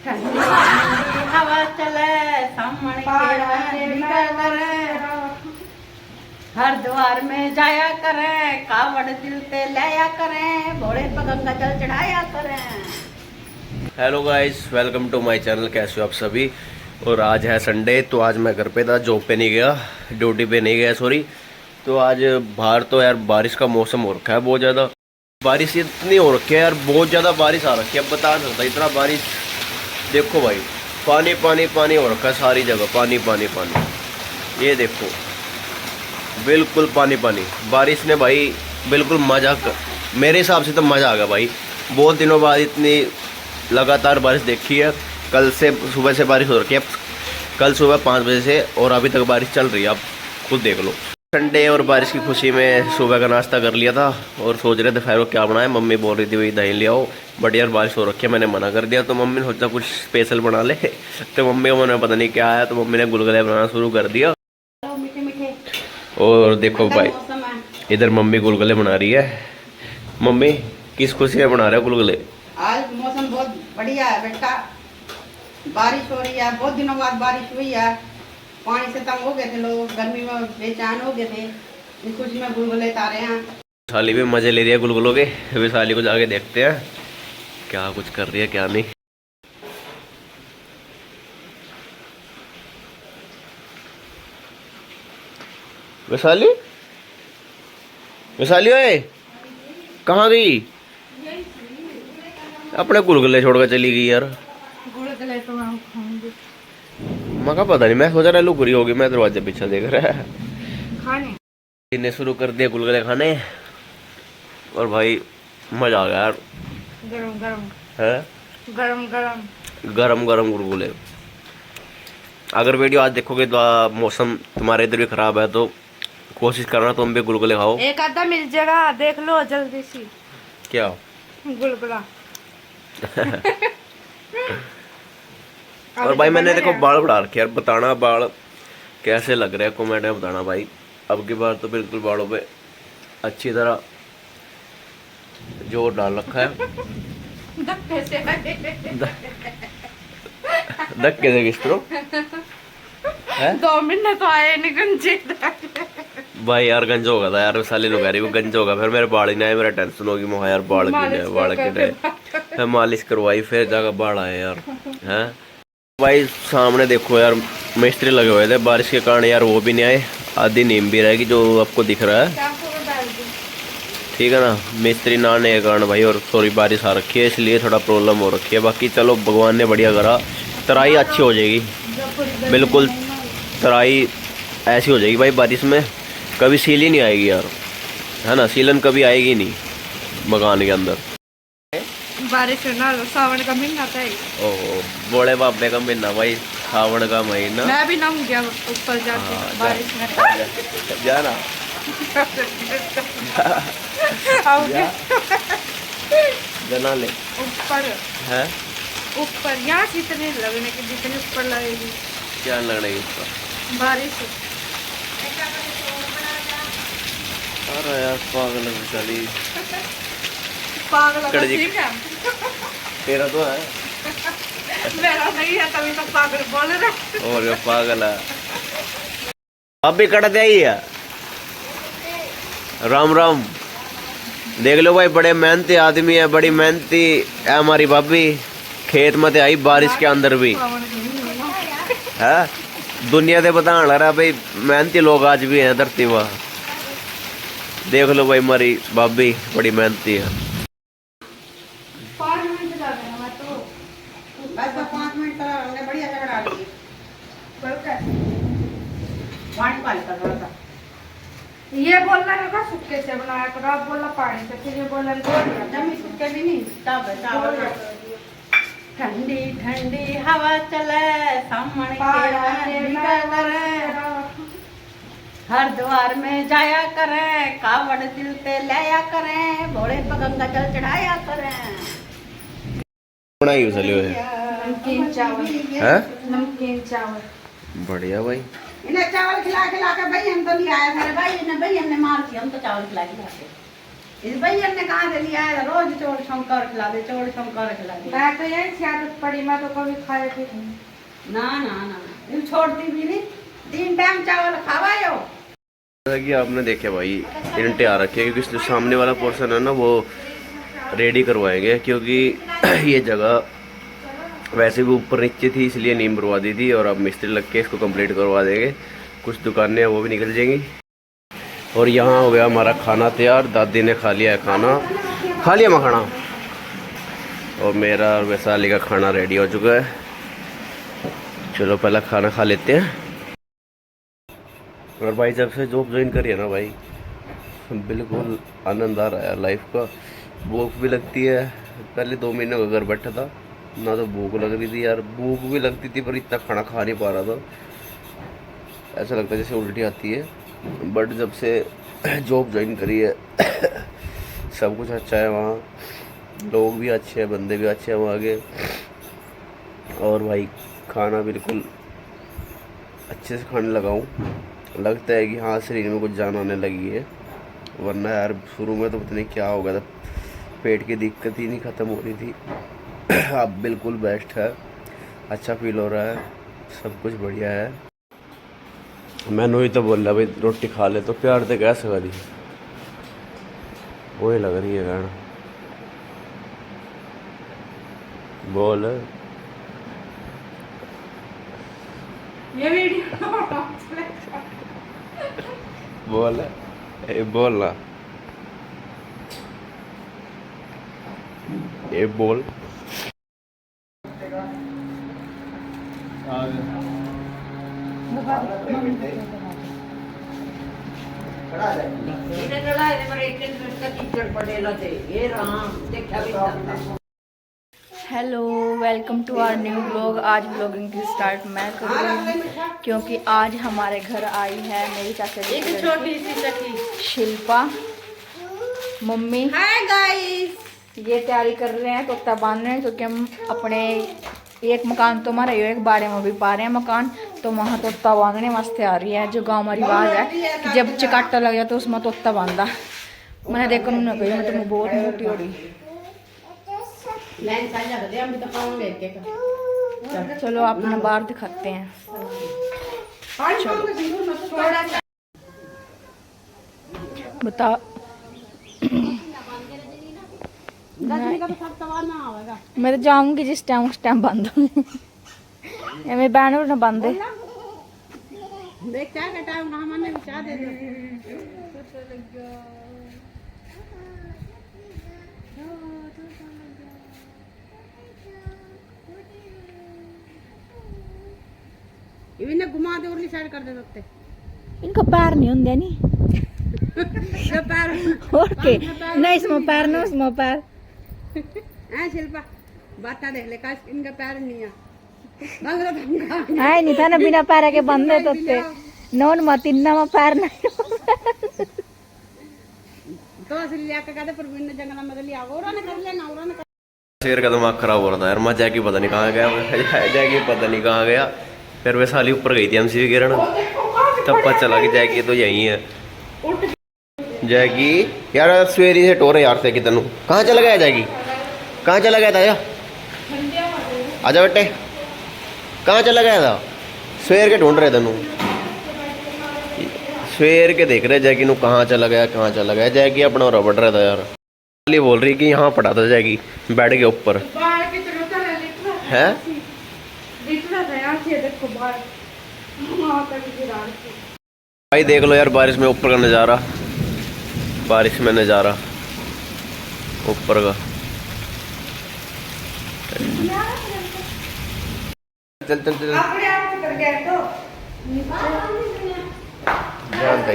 ठंडी हवा चले सामने हर द्वार में जाया करें, कावड़ दिल पे लाया करें, भोले पर गंगा जल चढ़ाया करें। Hello guys, welcome to my channel. कैसे हो आप सभी। और आज है संडे, तो आज मैं घर पे था, जॉब पे नहीं गया, ड्यूटी पे नहीं गया सॉरी। तो आज बाहर तो यार बारिश का मौसम हो रखा है, बहुत ज़्यादा बारिश इतनी हो रखी है यार, बहुत ज़्यादा बारिश आ रखी है। अब बता नहीं सकता इतना बारिश। देखो भाई, पानी पानी पानी हो रखा है सारी जगह, पानी पानी पानी। ये देखो बिल्कुल पानी पानी। बारिश ने भाई बिल्कुल मज़ा मेरे हिसाब से तो मज़ा आ गया भाई। बहुत दिनों बाद इतनी लगातार बारिश देखी है। कल से सुबह से बारिश हो रखी है, कल सुबह 5 बजे से, और अभी तक बारिश चल रही है। आप खुद देख लो। संडे और बारिश की खुशी में सुबह का नाश्ता कर लिया था और सोच रहे थे फिर क्या बनाए। मम्मी बोल रही थी वही दही ले आओ, बट यार बारिश हो रखी है, मैंने मना कर दिया। तो मम्मी ने सोचा कुछ स्पेशल बना ले। तो मम्मी को मन में पता नहीं क्या आया, तो मम्मी ने गुलगुले बनाना शुरू कर दिया। और देखो भाई, इधर मम्मी गुलगुले बना रही है। मम्मी किस खुशी में बना रहे हो गुलगुले? आज मौसम बहुत बढ़िया है बेटा, बारिश हो रही है, बहुत दिनों बाद बारिश हुई है। पानी से तंग हो गए थे लोग, गर्मी में बेचैन हो गए थे, इस खुशी में गुलगुले तारे हैं। वैशाली भी मजे ले रही है गुलगुलों के। वैशाली को जाके देखते हैं क्या कुछ कर रही है क्या नहीं। वैशाली, वैशाली ओए कहाँ गई? अपने गुलगुले छोड़कर चली गई यार। गुलगुले तो हम खाएंगे। मैं का पता नहीं, मैं सोच रहा लुक रही होगी, मैं दरवाजे पीछे देख रहा है। खाने इन्हें शुरू कर दिया गुलगुले खाने, और भाई मजा आ गया यार। गरम गरम है, गरम गरम गरम गरम गुलगुले। अगर वीडियो आज देखोगे तो मौसम तुम्हारे इधर भी खराब है, तो कोशिश करना तुम भी गुलगुले खाओ। एक आधा मिल जाएगा, देख लो जल्दी सी। क्या गुलगुला। और भाई मैंने देखो बाल बढ़ा रखे यार, बताना बाल कैसे लग रहे हैं कमेंट में बताना भाई। अब की बार तो बिल्कुल बालों पे अच्छी तरह जोर डाल रखा है। धक्के से धक्के से किस तरह है? 2 महीने तो आए नहीं गंजे। भाई यार गंज होगा था यार, साले लोग कह रही वो गंज होगा, फिर मेरे बाल ही नहीं आए, मेरा टेंशन होगी। मैं यार बाल क्यों नहीं, बाल क्यों नहीं, फिर मालिश करवाई, फिर जाकर बाल आए यार। हैं भाई सामने देखो यार, मिस्त्री लगे हुए थे, बारिश के कारण यार वो भी नहीं आए। आधी नीम भी रहेगी जो आपको दिख रहा है, ठीक है ना। मिस्त्री ना आने के कारण भाई, और थोड़ी बारिश आ रखी है इसलिए थोड़ा प्रॉब्लम हो रखी है। बाकी चलो भगवान ने बढ़िया करा, तराई अच्छी हो जाएगी, बिल्कुल तराई ऐसी हो जाएगी भाई बारिश में। कभी सील ही नहीं आएगी यार, है ना, सीलन कभी आएगी नहीं मकान के अंदर। बारिश ना, सावन का महीना था। ओह बोले बाबे का महीना भाई, सावन का महीना। मैं भी नाम गया ऊपर जाके बारिश में। जाना जना ले ऊपर है, ऊपर यहाँ से इतने लगने के जितने ऊपर लगेगी। क्या लगने की ऊपर बारिश। अरे यार पागल चली पागल ठीक है, तेरा तो है, मेरा नहीं है, तभी तो पागल बोल रहे। और पागल है। अब भी कट दे ही है। राम राम। देख लो भाई, बड़े मेहनती आदमी है, बड़ी मेहनती है हमारी भाभी। खेत में आई बारिश के अंदर भी है, दुनिया से बता रहा भाई, मेहनती लोग आज भी हैं धरती पर। देख लो भाई हमारी भाभी बड़ी मेहनती है। 5 मिनट लगा देना, मैं तो बस 5 मिनट हमने बढ़िया से बना ली। पानी पानी कर रहा था। ये बोलना लगा सुक्के से बनाया करो, आप बोला पानी से, फिर ये बोला जमी सुक्के भी नहीं, चावल। ठंडी ठंडी हवा चले सामने हर द्वार में जाया करें, कावड़ दिल पे लाया करें, भोले पर गंगा जल चढ़ाया करें। बनाई चले हुए नमकीन चावल है, नमकीन चावल बढ़िया भाई। इन्हें चावल खिला खिला के भाई हम तो नहीं आया था भाई, इन्हें भाई हमने मार दिया, हम तो चावल खिला खिला के। इस भैया ने कहा से लिया है, रोज चोर शंकर खिला दे, चोर शंकर खिला दे। मैं तो यही आदत पड़ी, मैं तो कभी खाए थी ना ना ना इन छोड़ती भी नहीं, 3 टाइम चावल खावायो। जैसा कि आपने देखे भाई इंटे आ रखे हैं, क्योंकि जो सामने वाला पोर्शन है ना वो रेडी करवाएंगे, क्योंकि ये जगह वैसे भी ऊपर नीचे थी इसलिए नींव भरवा दी थी, और अब मिस्त्री लग के इसको कंप्लीट करवा देंगे। कुछ दुकानें हैं वो भी निकल जाएंगी। और यहाँ हो गया हमारा खाना तैयार, दादी ने खा लिया है खाना, खा लिया मखाना, और मेरा और वैशाली का खाना रेडी हो चुका है। चलो पहले खाना खा लेते हैं। और भाई जब से जॉब ज्वाइन करी है ना भाई, बिल्कुल आनंद आ रहा है लाइफ का। भूख भी लगती है, पहले 2 महीने का घर बैठा था ना, तो भूख लग रही थी यार, भूख भी लगती थी पर इतना खाना खा नहीं पा रहा था, ऐसा लगता है जैसे उल्टी आती है। बट जब से जॉब ज्वाइन करी है सब कुछ अच्छा है वहाँ, लोग भी अच्छे हैं, बंदे भी अच्छे हैं वहाँ के, और भाई खाना बिल्कुल अच्छे से खाने लगा हूँ। लगता है कि हाँ शरीर में कुछ जान आने लगी है, वरना यार शुरू में तो पता नहीं क्या हो गया था, पेट की दिक्कत ही नहीं ख़त्म हो रही थी। अब बिल्कुल बेस्ट है, अच्छा फील हो रहा है, सब कुछ बढ़िया है। मैंने वही तो बोल रहा भाई रोटी खा ले, तो प्यार से कैसे करी, वही लग रही है कहना। बोल ये वीडियो बोल बोलना, ये बोल। इधर लड़ा है पर एक मिनट का कीचड़ पड़ेला थे, ये राम देखा भी था। Hello, welcome to our new blog. आज ब्लॉगिंग की स्टार्ट मैं करूँगी क्योंकि आज हमारे घर आई है मेरी चाचा जी की छोटी लड़की सी सखी शिल्पा। मम्मी हाय गाइस, ये तैयारी कर रहे हैं तोता बांध रहे हैं, क्योंकि हम अपने एक मकान तो हमारा एक बाड़े में भी पा रहे हैं मकान, तो वहाँ तोता बांधने वास्ते आ रही है। जो गाँव में रिवाज है कि जब चिकाटा लग जाए तो उसमें तोता बांधा। मैंने देखकर उन्होंने कही मैं तुम्हें बहुत मोटी हो रही। लाइन साइड लगा दे, हम तो पाऊंगे एक चलो अपना बाहर दिखाते हैं। बता मैं तो जाऊंगी जिस टाइम उस टाइम बंद होंगे। मेरी बहन और ना बंद है। देख क्या का टाइम ना मैंने चाह दे दो। इवन घुमा दे उरली साइड कर दे सकते। इनका पैर नहीं होंगे नी ये पैर और के नहीं, इसमें पैर ना उसमें पैर है। शिल्पा बाता देख ले का इनका पैर नहीं है, है नहीं था ना, बिना पैर के बंदे तोते नौन मत इन्ना में पैर नहीं तो असली लिया के कहते पर बिन जंगल में लिया और ने कर लेना और ने। शेर का दिमाग खराब हो रहा था यार, मैं जैकी पता नहीं कहाँ गया, जैकी पता नहीं कहाँ गया। फिर वैशाली ऊपर गई थी एमसीबी गिरण, तब पता चला कि जैकी तो यहीं है। जैकी यार सवेरी से टोरे यार थे कि तेनू कहाँ चला गया, जैकी कहाँ चला गया था यार, आजा बेटे कहाँ चला गया था, सवेर के ढूंढ रहे तेनू, सवेर के देख रहे जैकी नू कहाँ चला गया कहाँ चला गया। जैकी अपना रबड़ रहा था यार, बोल रही कि यहाँ पड़ा था जैकी बेड के ऊपर है। भाई देख लो यार बारिश में ऊपर का नज़ारा, बारिश में नज़ारा ऊपर का। चल चल चल ध्यान दे।